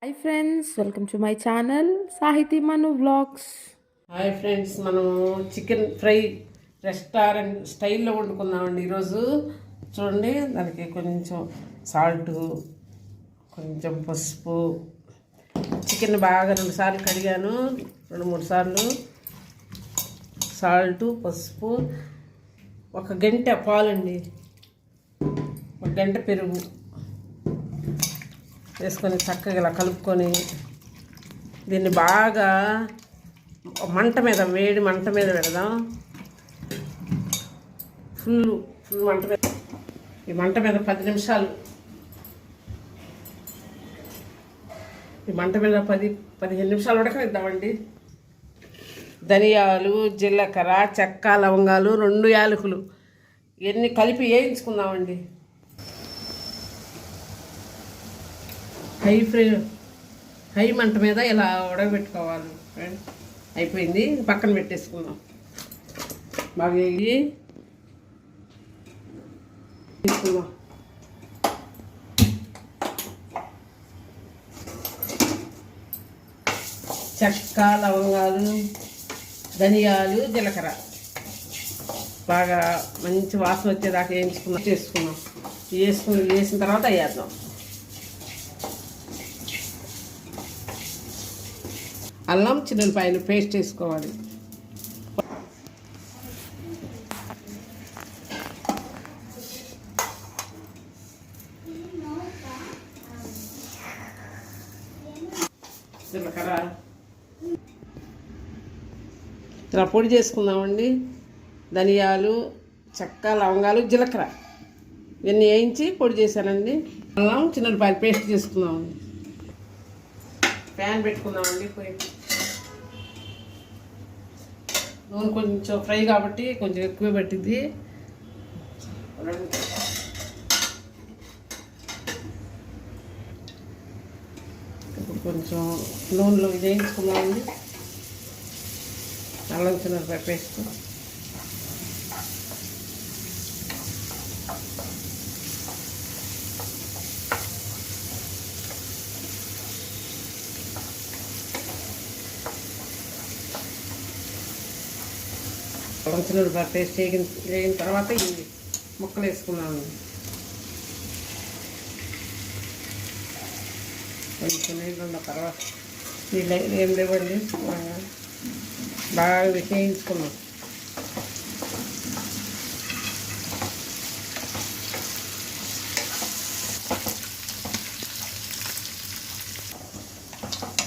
Hi friends, welcome to my channel సాహితీ మను vlogs. Hi friends, మనము chicken fry restaurant స్టైల్లో వండుకుందామండి ఈరోజు. చూడండి, దానికి కొంచెం సాల్ట్, కొంచెం పసుపు, చికెన్ బాగా 2 సార్లు కడిగాను, 2-3 సార్లు. సాల్టు, పసుపు, 1 గంట పాలండి, 1 గంట పెరుగు వేసుకొని చక్కగా ఇలా కలుపుకొని దీన్ని బాగా వేడి మంట మీద పెడదాం. ఫుల్ మంట మీద, ఈ మంట మీద 10 నిమిషాలు, ఈ మంట మీద 10-15 నిమిషాలు ఉడకనిద్దామండి. ధనియాలు, జీలకర్ర, చెక్క, లవంగాలు, 2 యాలకులు ఇవన్నీ కలిపి వేయించుకుందామండి. హై మంట మీద ఇలా ఉడకబెట్టుకోవాలి ఫ్రెండ్స్. అయిపోయింది, పక్కన పెట్టేసుకుందాం. బాగా వేగి తీసుకుందాం. చెక్క, లవంగాలు, ధనియాలు, జీలకర్ర బాగా మంచి వాసన వచ్చేదాకా చేసుకున్నాం. వేసిన తర్వాత వేద్దాం. అల్లం, చిన్నులపాయలు పేస్ట్ వేసుకోవాలి. జీలకర్ర ఇలా పొడి చేసుకుందామండి. ధనియాలు, చెక్క, లవంగాలు, జీలకర్ర ఇవన్నీ వేయించి పొడి చేశానండి. అల్లం, చిన్నులపాయలు పేస్ట్ చేసుకుందామండి. ప్యాన్ పెట్టుకుందామండి. నూనె కొంచెం ఫ్రై కాబట్టి కొంచెం ఎక్కువ పట్టింది. ఇప్పుడు కొంచెం నూనెలో ఇది వేయించుకుందామండి. అల్లం, చిన్నపాయ పేస్ట్, చిన్నపాయ పేస్ట్ వేగిన తర్వాత ఈ ముక్కలు వేసుకున్నాము. కొంచెం నీళ్ళు ఉన్న తర్వాత నీళ్ళు ఏం లేవండి, బాగా వేయించుకున్నాం.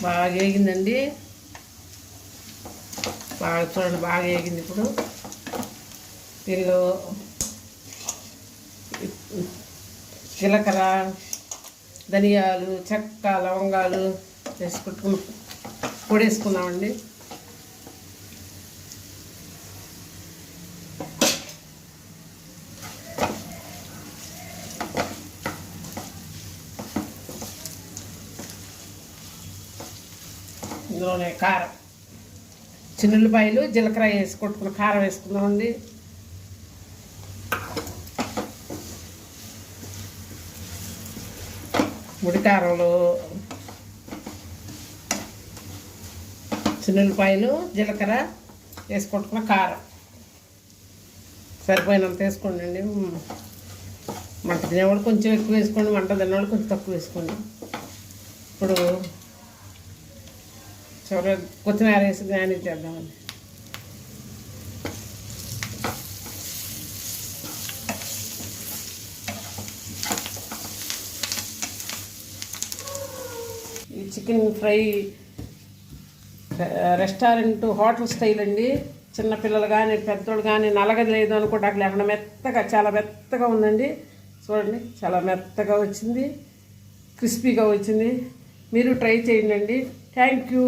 బాగా వేగిందండి, బాగా చూడండి, బాగా వేగింది. ఇప్పుడు దీనిలో జీలకర్ర, ధనియాలు, చెక్క, లవంగాలు వేసుకుంటున్నాం, పొడి వేసుకున్నామండి. ఇందులోనే కారం, చిన్నులపాయలు, జీలకర్ర వేసి కొట్టుకున్న కారం వేసుకుందామండి. ముడి కారంలో చిన్నులపాయలు, జీలకర్ర వేసి కొట్టుకున్న కారం సరిపోయినంత వేసుకోండి అండి. మంట తినేవాళ్ళు కొంచెం ఎక్కువ వేసుకోండి, మంట తినేవాళ్ళు కొంచెం తక్కువ వేసుకోండి. ఇప్పుడు కొత్తిమీర వేసి గార్నిష్ చేద్దామండి. ఈ chicken fry restaurant hotel style అండి. చిన్నపిల్లలు కానీ పెద్దోళ్ళు కానీ నలగది లేదు అనుకోవడానికి లేకుండా మెత్తగా, చాలా మెత్తగా ఉందండి. చూడండి, చాలా మెత్తగా వచ్చింది, క్రిస్పీగా వచ్చింది. మీరు ట్రై చేయండి. Thank you.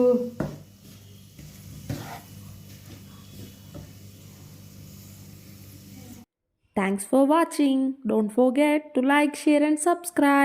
Thanks for watching. Don't forget to like, share and subscribe.